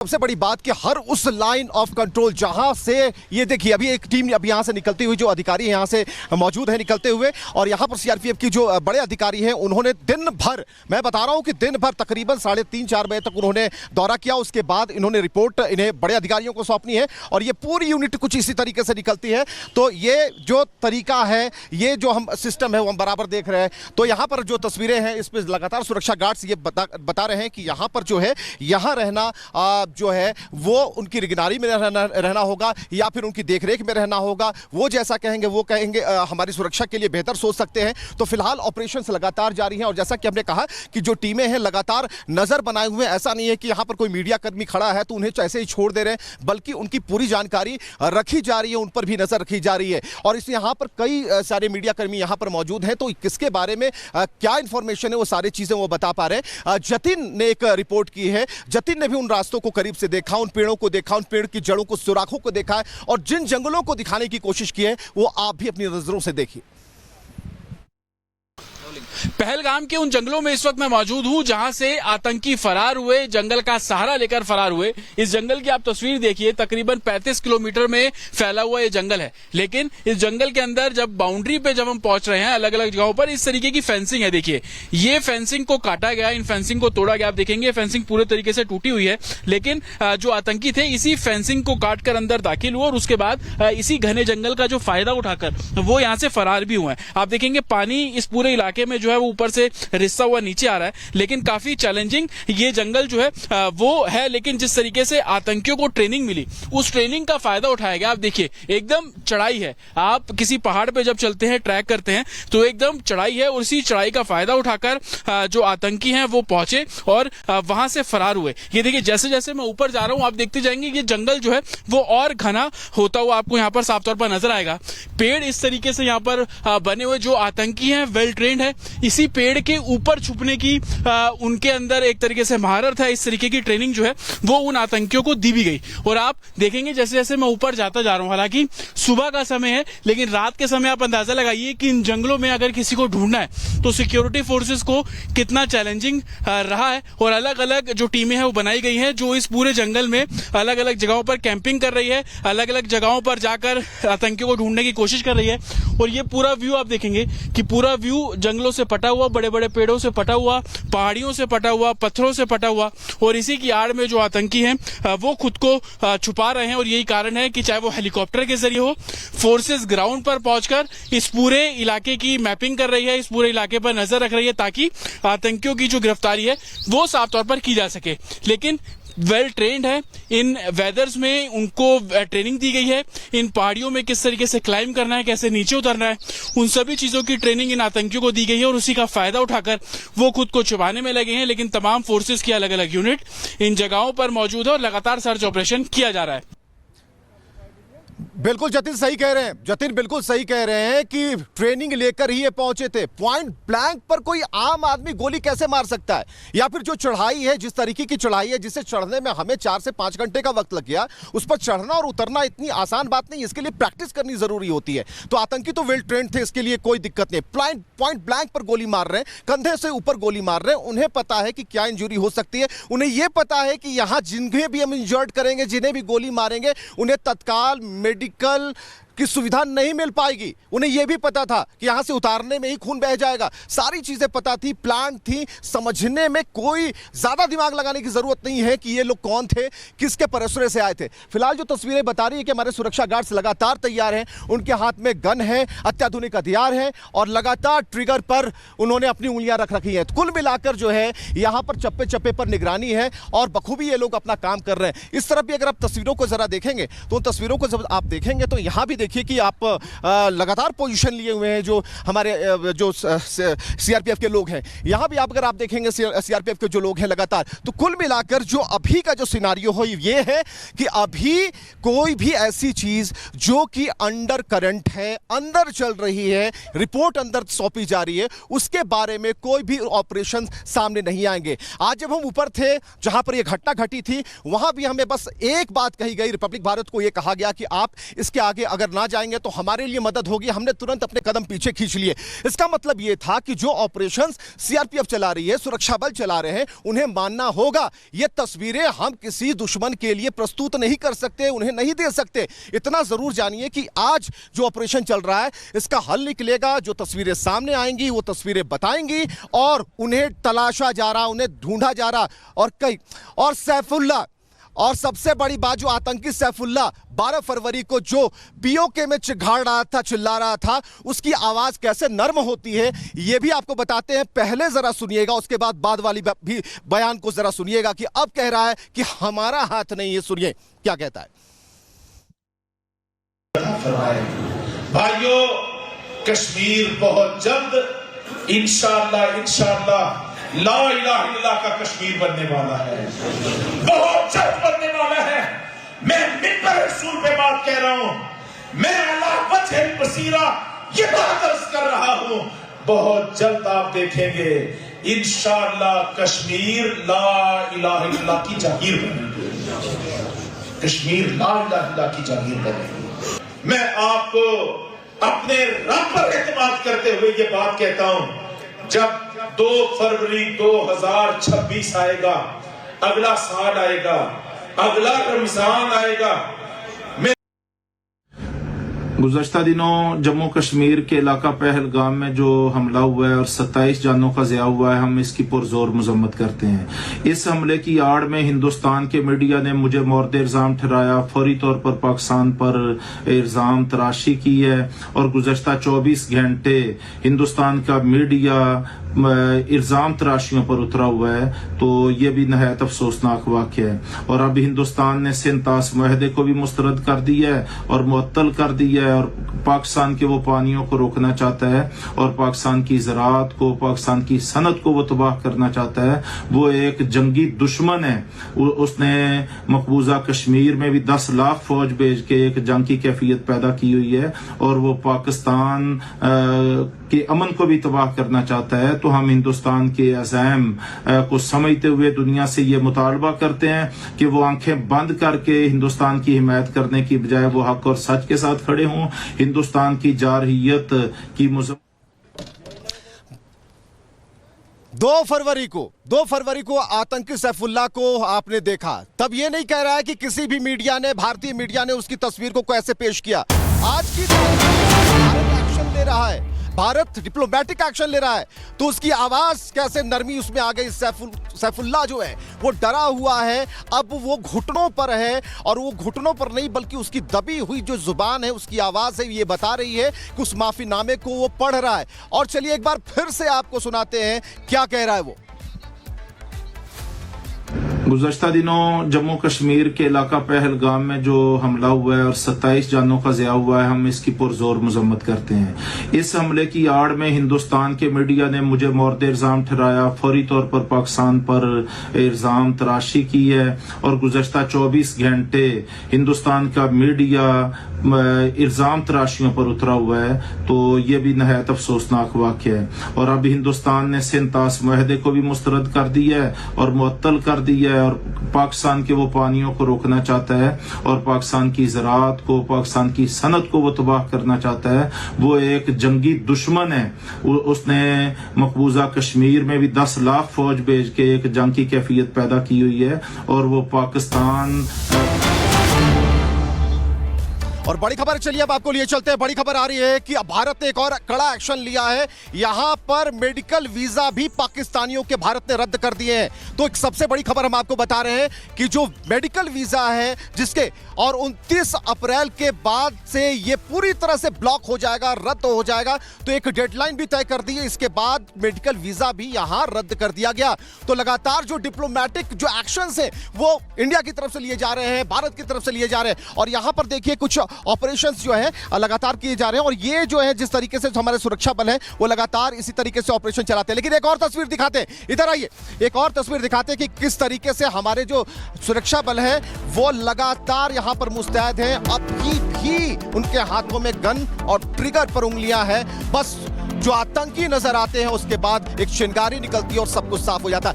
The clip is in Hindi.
सबसे बड़ी बात कि हर उस लाइन ऑफ कंट्रोल जहां से ये देखिए अभी एक टीम अब यहां से निकलती हुई, जो अधिकारी यहां से मौजूद है निकलते हुए, और यहां पर सीआरपीएफ की जो बड़े अधिकारी हैं उन्होंने दिन भर, मैं बता रहा हूं कि दिन भर तकरीबन 3:30-4 बजे तक उन्होंने दौरा किया। उसके बाद इन्होंने रिपोर्ट इन्हें बड़े अधिकारियों को सौंपनी है और ये पूरी यूनिट कुछ इसी तरीके से निकलती है। तो ये जो तरीका है, ये जो हम सिस्टम है वो हम बराबर देख रहे हैं। तो यहां पर जो तस्वीरें हैं इस पर लगातार सुरक्षा गार्ड्स ये बता रहे हैं कि यहां पर जो है यहां रहना जो है वो उनकी निगरानी में रहना होगा या फिर उनकी देखरेख में रहना होगा। वो जैसा कहेंगे वो कहेंगे, हमारी सुरक्षा के लिए बेहतर सोच सकते हैं। तो फिलहाल ऑपरेशंस लगातार जारी हैं और जैसा कि हमने कहा कि जो टीमें हैं लगातार नजर बनाए हुए हैं। ऐसा नहीं है कि यहां पर कोई मीडिया कर्मी खड़ा है तो उन्हें ऐसे ही छोड़ दे रहे हैं, बल्कि उनकी पूरी जानकारी रखी जा रही है, उन पर भी नजर रखी जा रही है। और इस यहां पर कई सारे मीडिया कर्मी यहां पर मौजूद हैं, तो किसके बारे में क्या इंफॉर्मेशन है वो सारी चीजें वो बता पा रहे हैं। जतिन ने एक रिपोर्ट की है, जतिन ने भी उन रास्तों को करीब से देखा, उन पेड़ों को देखा, उन पेड़ की जड़ों को, सुराखों को देखा है और जिन जंगलों को दिखाने की कोशिश की है वो आप भी अपनी नजरों से देखिए। पहलगाम के उन जंगलों में इस वक्त मैं मौजूद हूं जहां से आतंकी फरार हुए, जंगल का सहारा लेकर फरार हुए। इस जंगल की आप तस्वीर देखिए, तकरीबन 35 किलोमीटर में फैला हुआ ये जंगल है। लेकिन इस जंगल के अंदर जब बाउंड्री पे जब हम पहुंच रहे हैं, अलग अलग जगहों पर इस तरीके की फेंसिंग है। देखिए, ये फेंसिंग को काटा गया, इन फेंसिंग को तोड़ा गया। आप देखेंगे फेंसिंग पूरे तरीके से टूटी हुई है, लेकिन जो आतंकी थे इसी फेंसिंग को काटकर अंदर दाखिल हुए और उसके बाद इसी घने जंगल का जो फायदा उठाकर वो यहां से फरार भी हुए। आप देखेंगे पानी इस पूरे इलाके में जो है वो ऊपर से रिसता हुआ नीचे आ रहा है, लेकिन काफी चैलेंजिंग ये जंगल जो है वो है। लेकिन जिस तरीके से आतंकियों को ट्रेनिंग मिली, उस ट्रेनिंग का फायदा उठाया गया। आप देखिए एकदम चढ़ाई है, आप किसी पहाड़ पे जब चलते हैं, ट्रैक करते हैं तो एकदम चढ़ाई है, और उसी चढ़ाई का फायदा उठाकर जो आतंकी हैं वो पहुंचे और वहां से फरार हुए। ये देखिए जैसे जैसे मैं ऊपर जा रहा हूं आप देखते जाएंगे ये जंगल जो है वो और घना होता हुआ आपको यहाँ पर साफ तौर पर नजर आएगा। पेड़ इस तरीके से यहाँ पर बने हुए, जो आतंकी हैं वेल ट्रेंड है, इसी पेड़ के ऊपर छुपने की उनके अंदर एक तरीके से महारत है। इस तरीके की ट्रेनिंग जो है वो उन आतंकियों को दी भी गई। और आप देखेंगे जैसे जैसे मैं ऊपर जाता जा रहा हूं, हालांकि सुबह का समय है, लेकिन रात के समय आप अंदाजा लगाइए कि इन जंगलों में अगर किसी को ढूंढना है तो सिक्योरिटी फोर्सेस को कितना चैलेंजिंग रहा है। और अलग अलग जो टीमें हैं वो बनाई गई हैं, जो इस पूरे जंगल में अलग अलग जगहों पर कैंपिंग कर रही है, अलग अलग जगहों पर जाकर आतंकियों को ढूंढने की कोशिश कर रही है। और ये पूरा व्यू आप देखेंगे कि पूरा व्यू जंगलों से पटा हुआ, बड़े बड़े पेड़ों से पटा हुआ, पहाड़ियों से पटा हुआ, पत्थरों से पटा हुआ, और इसी की आड़ में जो आतंकी हैं वो खुद को छुपा रहे हैं। और यही कारण है कि चाहे वो हेलीकॉप्टर के जरिए हो, फोर्सेस ग्राउंड पर पहुंचकर इस पूरे इलाके की मैपिंग कर रही है, इस पूरे इलाके पर नजर रख रही है, ताकि आतंकियों की जो गिरफ्तारी है वो साफ तौर पर की जा सके। लेकिन वेल ट्रेंड है, इन वेदर्स में उनको ट्रेनिंग दी गई है, इन पहाड़ियों में किस तरीके से क्लाइंब करना है, कैसे नीचे उतरना है, उन सभी चीजों की ट्रेनिंग इन आतंकियों को दी गई है। और उसी का फायदा उठाकर वो खुद को छुपाने में लगे हैं। लेकिन तमाम फोर्सेस की अलग अलग यूनिट इन जगहों पर मौजूद है और लगातार सर्च ऑपरेशन किया जा रहा है। बिल्कुल जतिन सही कह रहे हैं, जतिन बिल्कुल सही कह रहे हैं कि ट्रेनिंग लेकर ही ये पहुंचे थे। पॉइंट ब्लैंक पर कोई आम आदमी गोली कैसे मार सकता है? या फिर जो चढ़ाई है, जिस तरीके की चढ़ाई है जिसे चढ़ने में हमें 4 से 5 घंटे का वक्त लग गया, उस पर चढ़ना और उतरना इतनी आसान बात नहीं, इसके लिए प्रैक्टिस करनी जरूरी होती है। तो आतंकी तो वेल ट्रेंड थे, इसके लिए कोई दिक्कत नहीं। पॉइंट ब्लैंक पर गोली मार रहे हैं, कंधे से ऊपर गोली मार रहे हैं। उन्हें पता है कि क्या इंजरी हो सकती है, उन्हें यह पता है कि यहां जिन्हें भी हम इंजर्ड करेंगे, जिन्हें भी गोली मारेंगे, उन्हें तत्काल मेडिकल की सुविधा नहीं मिल पाएगी। उन्हें यह भी पता था कि यहां से उतारने में ही खून बह जाएगा। सारी चीजें पता थी, प्लान थी, समझने में कोई ज्यादा दिमाग लगाने की जरूरत नहीं है कि ये लोग कौन थे, किसके परसरे से आए थे। फिलहाल जो तस्वीरें बता रही है कि हमारे सुरक्षा गार्ड्स लगातार तैयार हैं, उनके हाथ में गन है, अत्याधुनिक हथियार है और लगातार ट्रिगर पर उन्होंने अपनी उंगलियां रख रखी हैं। कुल मिलाकर जो है यहां पर चप्पे चप्पे पर निगरानी है और बखूबी ये लोग अपना काम कर रहे हैं। इस तरफ भी अगर आप तस्वीरों को जरा देखेंगे तो उन तस्वीरों को जब आप देखेंगे तो यहां भी देखिए कि आप लगातार पोजीशन लिए हुए हैं जो हमारे जो सीआरपीएफ के लोग हैं। यहां भी आप अगर आप देखेंगे सीआरपीएफ के जो लोग हैं लगातार, तो कुल मिलाकर जो अभी का जो सिनारियो हो ये है कि अभी कोई भी ऐसी चीज जो कि अंडर करंट है, अंदर चल रही है, रिपोर्ट अंदर सौंपी जा रही है, उसके बारे में कोई भी ऑपरेशन सामने नहीं आएंगे। आज जब हम ऊपर थे जहां पर यह घटना घटी थी, वहां भी हमें बस एक बात कही गई, रिपब्लिक भारत को यह कहा गया कि आप इसके आगे अगर अगर ना जाएंगे तो हमारे लिए मदद होगी। हमने तुरंत अपने कदम पीछे खींच लिए। इसका मतलब यह था कि जो ऑपरेशंस सीआरपीएफ चला रही है, सुरक्षा बल चला रहे हैं, उन्हें मानना होगा। ये तस्वीरें हम किसी दुश्मन के लिए प्रस्तुत नहीं कर सकते, उन्हें नहीं दे सकते। इतना जरूर जानिए कि आज जो ऑपरेशन चल रहा है इसका हल निकलेगा। जो तस्वीरें सामने आएंगी वो तस्वीरें बताएंगी और उन्हें तलाशा जा रहा, उन्हें ढूंढा जा रहा। और सैफुल्लाह, और सबसे बड़ी बात, जो आतंकी सैफुल्लाह 12 फरवरी को जो पीओके में चिघाड़ रहा था, चिल्ला रहा था, उसकी आवाज कैसे नर्म होती है ये भी आपको बताते हैं। पहले जरा सुनिएगा, उसके बाद वाली भी बयान को जरा सुनिएगा कि अब कह रहा है कि हमारा हाथ नहीं है। सुनिए क्या कहता है। भाइयों, कश्मीर बहुत जल्द इंशाअल्लाह ला इलाहा इल्लल्लाह का कश्मीर बनने वाला है, बहुत जल्द बनने वाला है। मैं मिंबर रसूल पे बात कह रहा हूं, मैं अल्लाह वजह बसीरा ये बात अर्ज कर रहा हूं। बहुत जल्द आप देखेंगे इंशाअल्लाह कश्मीर ला इलाहा इल्लल्लाह की जागीर बनेगी, कश्मीर ला इलाहा इल्लल्लाह की जागीर बनेगी। मैं आपको अपने रब पर एतमाद करते हुए ये बात कहता हूं, जब 2 फरवरी 2026 आएगा, अगला साल आएगा, अगला रमजान आएगा। गुज़श्ता दिनों जम्मू कश्मीर के इलाका पहलगाम में जो हमला हुआ है और 27 जानों का ज़िया हुआ है, हम इसकी पुरजोर मजम्मत करते हैं। इस हमले की आड़ में हिंदुस्तान के मीडिया ने मुझे मोर्द इल्ज़ाम ठहराया, फौरी तौर पर पाकिस्तान पर इल्ज़ाम तराशी की है और गुज़श्ता 24 घंटे हिंदुस्तान का मीडिया इल्ज़ाम तराशियों पर उतरा हुआ है। तो ये भी नहायत अफसोसनाक वाक़या है। और अब हिंदुस्तान ने सिंतास मुआहदे को भी मुस्तरद कर दिया है और मुअत्तल कर दिया है और पाकिस्तान के वो पानियों को रोकना चाहता है और पाकिस्तान की ज़राअत को, पाकिस्तान की सनत को वो तबाह करना चाहता है। वो एक जंगी दुश्मन है। उसने मकबूजा कश्मीर में भी 10 लाख फौज भेज के एक जंग की कैफियत पैदा की हुई है और वो पाकिस्तान के अमन को भी तबाह करना चाहता है। तो हम हिंदुस्तान के अज़ैम को समझते हुए दुनिया से ये मुतालबा करते हैं कि वो आंखें बंद करके हिंदुस्तान की हिमायत करने की बजाय वो हक और सच के साथ खड़े हों। हिंदुस्तान की जारहियत की 2 फरवरी को आतंकी सैफुल्लाह को आपने देखा। तब ये नहीं कह रहा है कि किसी भी मीडिया ने, भारतीय मीडिया ने उसकी तस्वीर को कैसे पेश किया। आज की भारत एक्शन ले रहा है, भारत डिप्लोमेटिक एक्शन ले रहा है, तो उसकी आवाज कैसे नरमी उसमें आ गई। सैफुल्लाह जो है वो डरा हुआ है, अब वो घुटनों पर है और वो घुटनों पर नहीं बल्कि उसकी दबी हुई जो जुबान है, उसकी आवाज है, ये बता रही है कि उस माफीनामे को वो पढ़ रहा है। और चलिए एक बार फिर से आपको सुनाते हैं क्या कह रहा है वो। गुज़श्ता दिनों जम्मू कश्मीर के इलाका पहलगाम में जो हमला हुआ है और 27 जानों का ज़िया हुआ है, हम इसकी पुरजोर मजम्मत करते हैं। इस हमले की आड़ में हिंदुस्तान के मीडिया ने मुझे मोर्द इल्ज़ाम ठहराया, फौरी तौर पर पाकिस्तान पर इल्ज़ाम तराशी की है और गुज़श्ता 24 घंटे हिंदुस्तान का मीडिया इल्ज़ाम तराशियों पर उतरा हुआ है। तो ये भी नहायत अफसोसनाक वाक़या है। और अब हिंदुस्तान ने सिंतास मुआहदे को भी मुस्तरद कर दिया है और मुअत्तल कर दिया है और पाकिस्तान के वो पानियों को रोकना चाहता है और पाकिस्तान की ज़राअत को, पाकिस्तान की सनत को वो तबाह करना चाहता है। वो एक जंगी दुश्मन है। उसने मकबूजा कश्मीर में भी 10 लाख फौज भेज के एक जंग की कैफियत पैदा की हुई है और वो पाकिस्तान। और बड़ी खबर, चलिए अब आपको लिए चलते हैं। बड़ी खबर आ रही है कि अब भारत ने एक और कड़ा एक्शन लिया है। यहां पर मेडिकल वीजा भी पाकिस्तानियों के भारत ने रद्द कर दिए हैं। तो एक सबसे बड़ी खबर हम आपको बता रहे हैं कि जो मेडिकल वीजा है जिसके और 29 अप्रैल के बाद से ये पूरी तरह से ब्लॉक हो जाएगा, रद्द हो जाएगा। तो एक डेडलाइन भी तय कर दी है, इसके बाद मेडिकल वीजा भी यहां रद्द कर दिया गया। तो लगातार जो डिप्लोमेटिक जो एक्शंस है वो इंडिया की तरफ से लिए जा रहे हैं, भारत की तरफ से लिए जा रहे हैं। और यहां पर देखिए कुछ ऑपरेशंस जो है लगातार किए जा रहे हैं और ये जो है जिस तरीके से हमारे सुरक्षा बल है वो लगातार इसी तरीके से ऑपरेशन चलाते हैं। लेकिन एक और तस्वीर दिखाते हैं, इधर आइए, एक और तस्वीर दिखाते हैं कि किस तरीके से हमारे जो सुरक्षा बल है वो लगातार यहां पर मुस्तैद हैं। अभी भी उनके हाथों में गन और ट्रिगर पर उंगलियां हैं। बस जो आतंकी नजर आते हैं उसके बाद एक चिंगारी निकलती है और सब कुछ साफ हो जाता है।